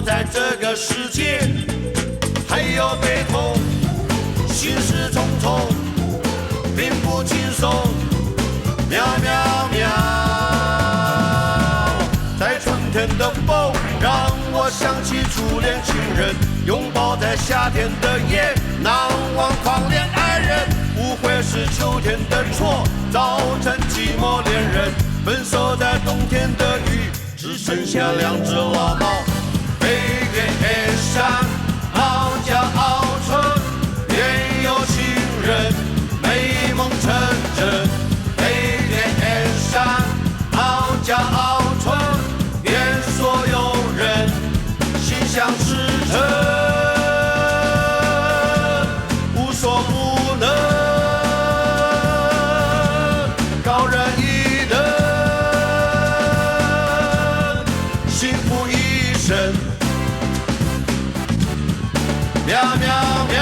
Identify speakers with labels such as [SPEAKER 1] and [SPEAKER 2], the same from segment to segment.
[SPEAKER 1] 在这个世界，还有悲痛，心事重重，并不轻松。喵喵喵，在春天的风让我想起初恋情人，拥抱在夏天的夜，难忘狂恋爱人。误会是秋天的错，造成寂寞恋人。分手在冬天的雨，只剩下2只老猫。北岳山，猫叫傲春，愿有情人美梦成真。北岳山，猫叫傲春，愿所有人心想事成，无所不能，高人一等，幸福一生。喵喵喵，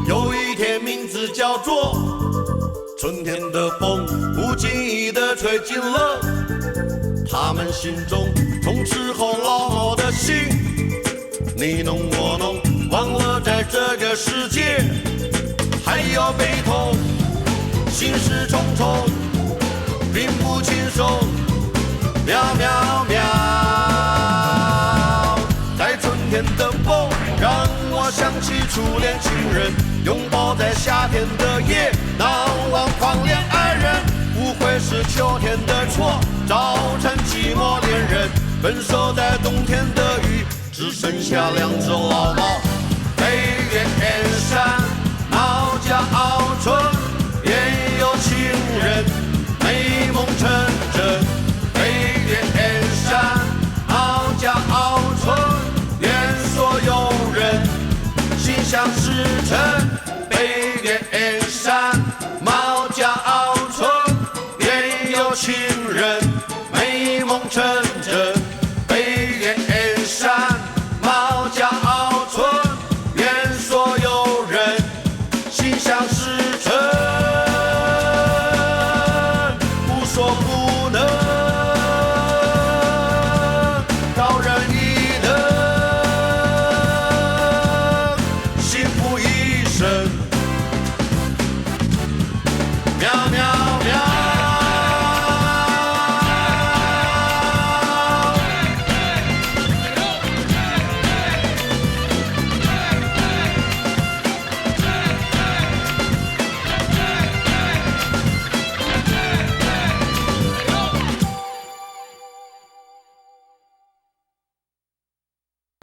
[SPEAKER 1] 有一天名字叫做春天的风，不经意地吹进了他们心中，从此后老猫的心你侬我侬，忘了在这个世界还有悲痛，心事重重，并不轻松。喵喵喵，在春天的风让我想起初恋情人，拥抱在夏天的夜，难忘狂恋爱人。误会是秋天的错，造成寂寞恋人。分手在冬天的雨，只剩下2只老猫。北岳山，猫叫傲春，愿有情人美梦成真。北岳山，猫叫傲春，愿所有人心想事成。北岳山，猫叫傲春，愿有情人美梦成真。